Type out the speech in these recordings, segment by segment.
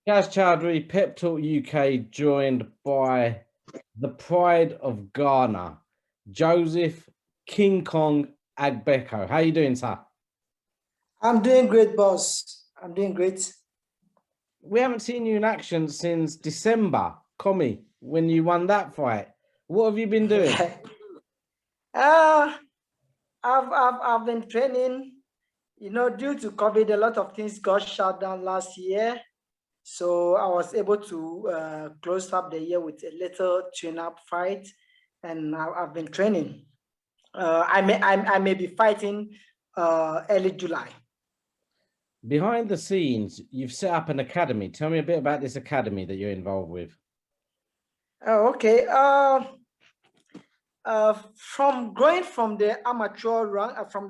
Shaz Chaudhry, Pep Talk UK, joined by the pride of Ghana, Joseph King Kong Agbeko. How are you doing, sir? I'm doing great, boss. I'm doing great. We haven't seen you in action since December, Commy, when you won that fight. What have you been doing? I've been training. You know, due to COVID, a lot of things got shut down last year. So I was able to close up the year with a little tune-up fight, and I've been training. I may be fighting early July. Behind the scenes, you've set up an academy. Tell me a bit about this academy that you're involved with. Oh, okay. From growing from the amateur run, from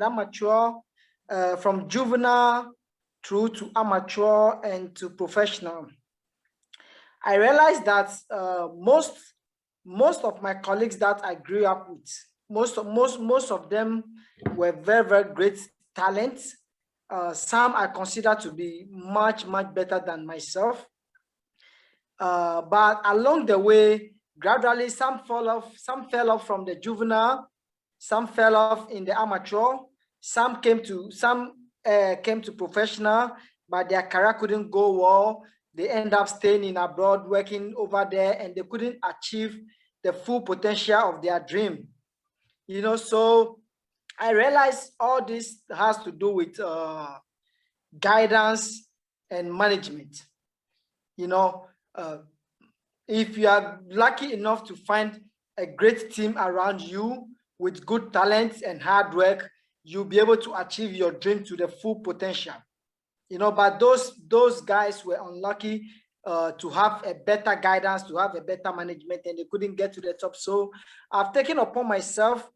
juvenile through to amateur and to professional, I realized that most of my colleagues that I grew up with, most of them were very great talents. Some I consider to be much better than myself. But along the way, gradually some fell off from the juvenile, some fell off in the amateur, some came to professional, but their career couldn't go well. They end up staying in abroad, working over there, and they couldn't achieve the full potential of their dream. You know, so I realized all this has to do with guidance and management. You know, if you are lucky enough to find a great team around you with good talents and hard work, you'll be able to achieve your dream to the full potential. You know, but those guys were unlucky to have a better guidance, to have a better management, and they couldn't get to the top. So I've taken upon myself.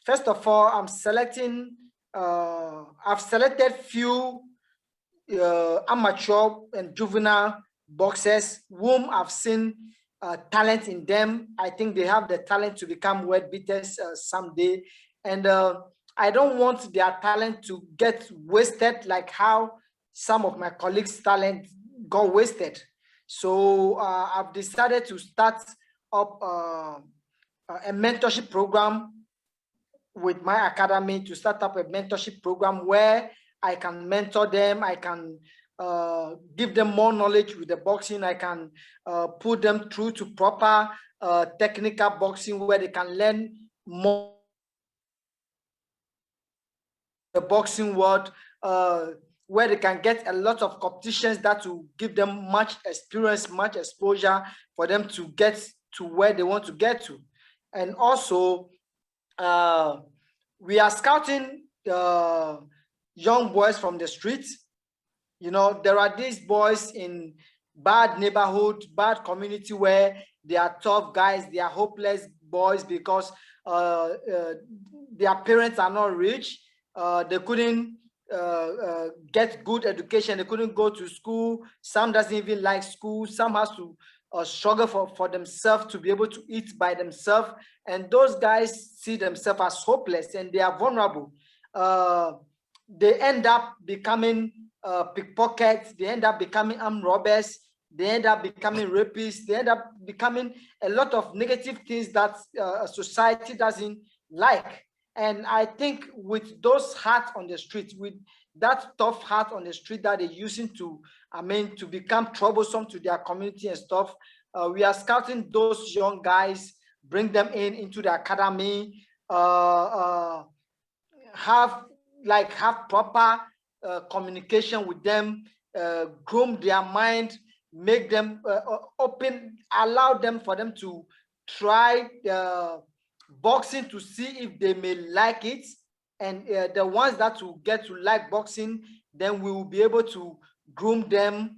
First of all, I'm selecting. I've selected few amateur and juvenile boxers whom I've seen talent in them. I think they have the talent to become world beaters someday, and I don't want their talent to get wasted like how some of my colleagues' talent got wasted. So I've decided to start up a mentorship program with my academy, to start up a mentorship program where I can mentor them. I can give them more knowledge with the boxing. I can put them through to proper technical boxing where they can learn more the boxing world, where they can get a lot of competitions that will give them much experience, much exposure for them to get to where they want to get to. And also, we are scouting young boys from the streets. You know, there are these boys in bad neighborhood, bad community where they are tough guys, they are hopeless boys because their parents are not rich. They couldn't get good education. They couldn't go to school. Some doesn't even like school. Some has to struggle for themselves to be able to eat by themselves. And those guys see themselves as hopeless and they are vulnerable. They end up becoming pickpockets. They end up becoming armed robbers. They end up becoming rapists. They end up becoming a lot of negative things that society doesn't like. And I think with those hearts on the street, with that tough heart on the street that they're using to, to become troublesome to their community and stuff, we are scouting those young guys, bring them into the academy, have proper communication with them, groom their mind, make them open, allow them for them to try boxing to see if they may like it, and the ones that will get to like boxing, then we will be able to groom them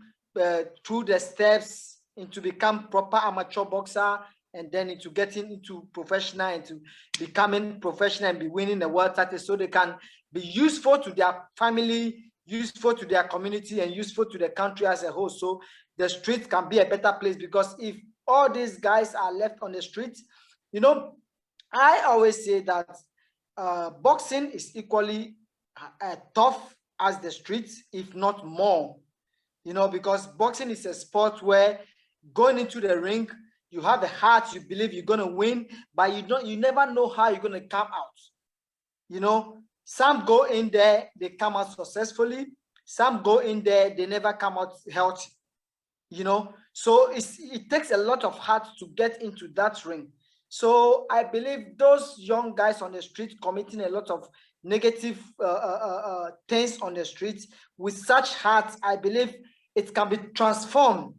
through the steps into become proper amateur boxer, and then into getting into professional, and to becoming professional and be winning the world title, so they can be useful to their family useful to their community and useful to the country as a whole. So the street can be a better place, because if all these guys are left on the street, you know, I always say that boxing is equally tough as the streets, if not more, you know, because boxing is a sport where going into the ring, you have a heart, you believe you're going to win, but you never know how you're going to come out. You know, some go in there, they come out successfully. Some go in there, they never come out healthy. You know, so it takes a lot of heart to get into that ring. So I believe those young guys on the street committing a lot of negative things on the streets, with such heart, I believe it can be transformed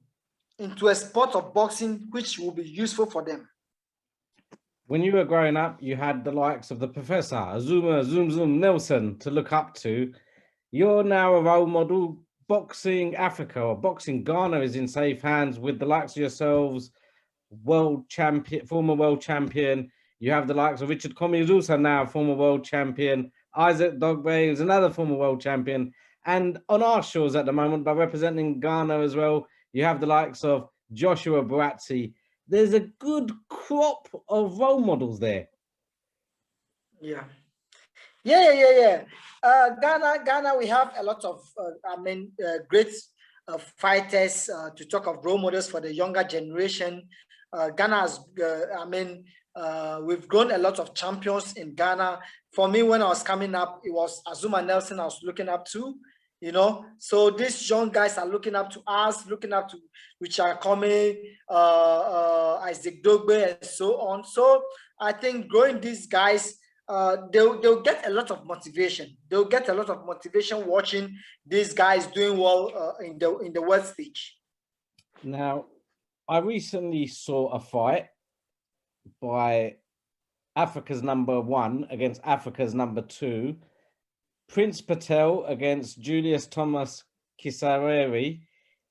into a sport of boxing which will be useful for them. When you were growing up, you had the likes of the Professor, Azuma Zoom Zoom Nelson to look up to. You're now a role model. Boxing Africa or Boxing Ghana is in safe hands with the likes of yourselves, world champion, former world champion. You have the likes of Richard Comey, who's also now a former world champion. Isaac Dogbe is another former world champion. And on our shores at the moment, by representing Ghana as well, you have the likes of Joshua Baratsi. There's a good crop of role models there. Yeah. Ghana, we have a lot of, great fighters. To talk of role models for the younger generation, Ghana has, we've grown a lot of champions in Ghana. For me, when I was coming up, it was Azuma Nelson I was looking up to, you know. So these young guys are looking up to us, looking up to Richard Comey, Isaac Dogbe, and so on. So I think growing these guys, they'll get a lot of motivation. They'll get a lot of motivation watching these guys doing well in the world stage. Now, I recently saw a fight by Africa's #1 against Africa's #2, Prince Patel against Julias Thomas Kisarawe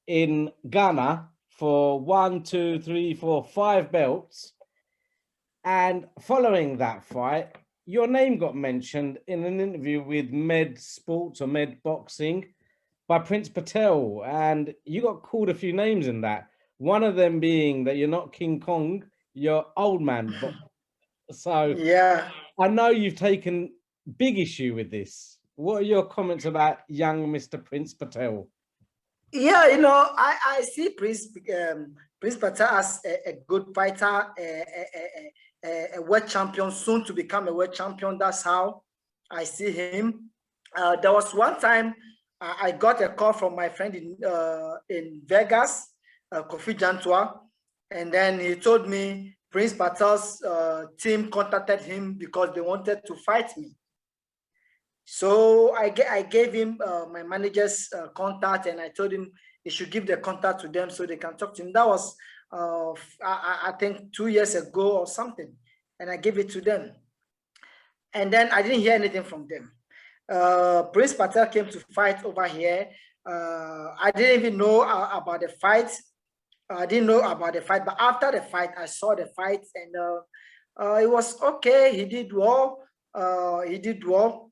in Ghana for 1, 2, 3, 4, 5 belts. And following that fight, your name got mentioned in an interview with Med Sports or Med Boxing by Prince Patel, and you got called a few names in that. One of them being that you're not King Kong, you're old man. So yeah, I know you've taken big issue with this. What are your comments about young Mr. Prince Patel? Yeah, you know, I see Prince Patel as a good fighter, a world champion, soon to become a world champion. That's how I see him. There was one time I got a call from my friend in Vegas, Kofi Jantua, and then he told me Prince Patel's team contacted him because they wanted to fight me. So I gave him my manager's contact, and I told him he should give the contact to them so they can talk to him. That was, I think, 2 years ago or something, and I gave it to them. And then I didn't hear anything from them. Prince Patel came to fight over here. I didn't even know about the fight. I didn't know about the fight, but after the fight, I saw the fight, and it was okay. He did well. He did well.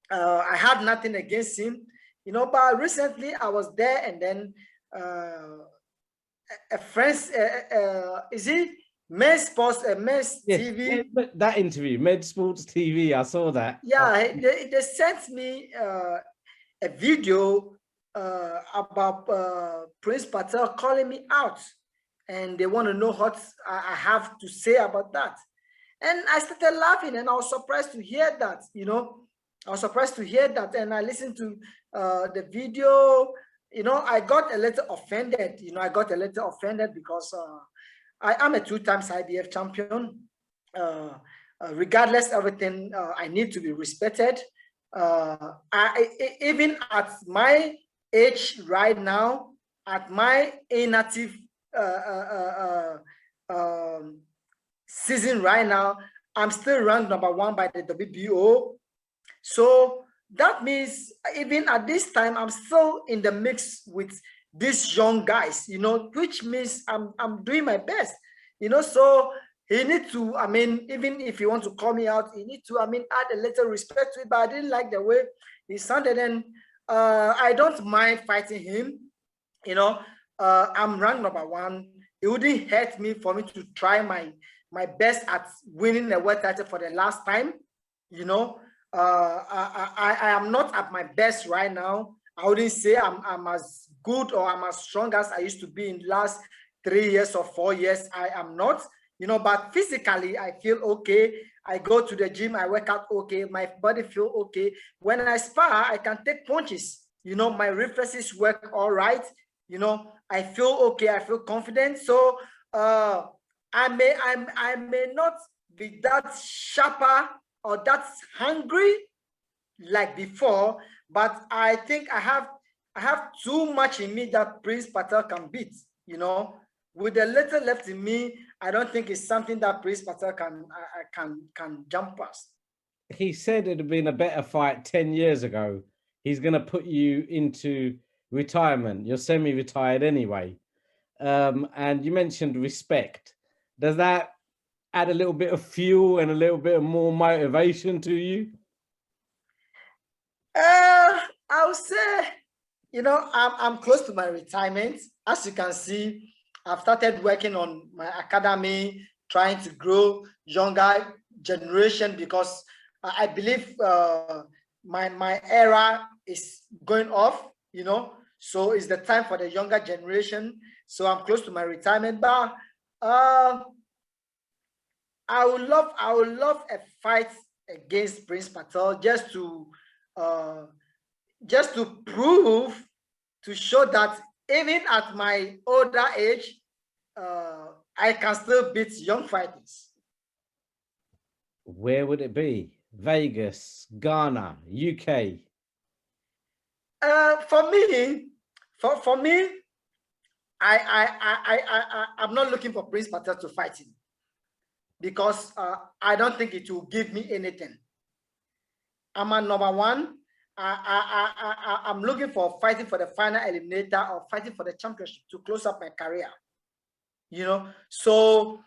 I had nothing against him, you know. But recently, I was there, and then a friend, is it Med Sports, Med TV? That interview, Med Sports TV, I saw that. Yeah, they sent me a video about Prince Patel calling me out, and they want to know what I have to say about that. And I started laughing, and I was surprised to hear that, you know. I was surprised to hear that, and I listened to the video. You know, I got a little offended. You know, I got a little offended because I am a 2-time IBF champion. Regardless of everything, I need to be respected. Even at my age right now, at my inactive season right now, I'm still ranked #1 by the WBO. So that means even at this time, I'm still in the mix with these young guys, you know, which means I'm doing my best, you know. So he needs to, I mean, even if he wants to call me out, he needs to, I mean, add a little respect to it. But I didn't like the way he sounded. And I don't mind fighting him. You know, I'm ranked #1. It wouldn't hurt me for me to try my best at winning the world title for the last time. You know, I am not at my best right now. I wouldn't say I'm as good or I'm as strong as I used to be in the last 3 years or 4 years. I am not, you know, but physically I feel okay. I go to the gym, I work out okay, my body feel okay. When I spar, I can take punches. You know, my reflexes work all right. You know, I feel okay, I feel confident. So I may not be that sharper or that hungry like before, but I think I have too much in me that Prince Patel can beat. You know, with the little left in me, I don't think it's something that Prince Patel can jump past. He said it'd have been a better fight 10 years ago. He's going to put you into retirement. You're semi-retired anyway. And you mentioned respect. Does that add a little bit of fuel and a little bit of more motivation to you? I would say, you know, I'm close to my retirement. As you can see, I've started working on my academy, trying to grow younger generation, because I believe my era is going off, you know. So it's the time for the younger generation. So I'm close to my retirement, but I would love a fight against Prince Patel, just to prove, to show that even at my older age, I can still beat young fighters. Where would it be? Vegas, Ghana, UK? For me, I'm not looking for Prince Patel to fight him, because I don't think it will give me anything. I'm a #1. I'm looking for fighting for the final eliminator or fighting for the championship to close up my career. You know, so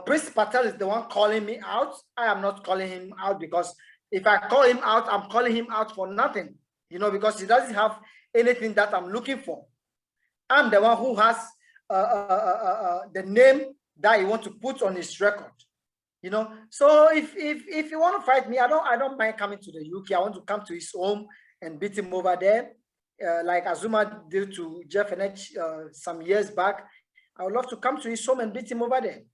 Prince Patel is the one calling me out. I am not calling him out, because if I call him out, I'm calling him out for nothing. You know, because he doesn't have anything that I'm looking for. I'm the one who has the name that he wants to put on his record. You know, so if you want to fight me, I don't mind coming to the UK. I want to come to his home and beat him over there, like Azuma did to Jeff Enech some years back. I would love to come to his home and beat him over there.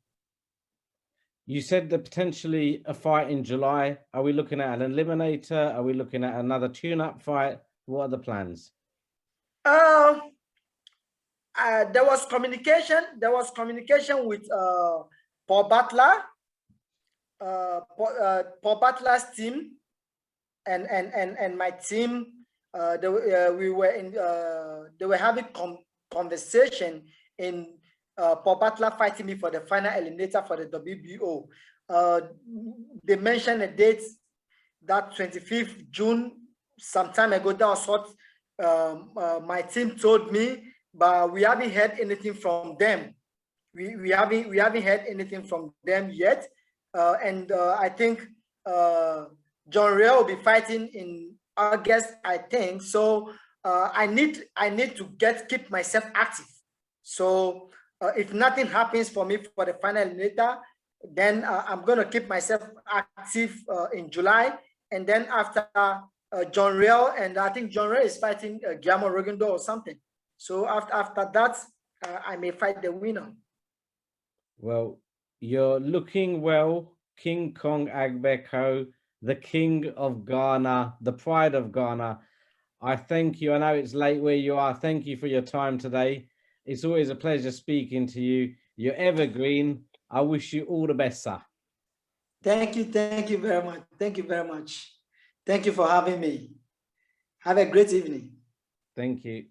You said that potentially a fight in July. Are we looking at an eliminator? Are we looking at another tune-up fight? What are the plans? There was communication. There was communication with Paul Butler. Paul Butler's team and my team, they were having conversation in Paul Butler fighting me for the final eliminator for the WBO. They mentioned a date, that 25th June, some time ago. That was what my team told me, but we haven't heard anything from them. We haven't heard anything from them yet. And I think John Ray will be fighting in August, I think. So I need to keep myself active. So if nothing happens for me for the final eliminator, then I'm going to keep myself active in July. And then after John Ray, and I think John Ray is fighting Guillermo Rogando or something. So after that, I may fight the winner. Well, you're looking well, King Kong Agbeko, the king of Ghana, the pride of Ghana. I thank you. I know it's late where you are. Thank you for your time today. It's always a pleasure speaking to you. You're evergreen. I wish you all the best, sir. Thank you. Thank you very much. Thank you very much. Thank you for having me. Have a great evening. Thank you.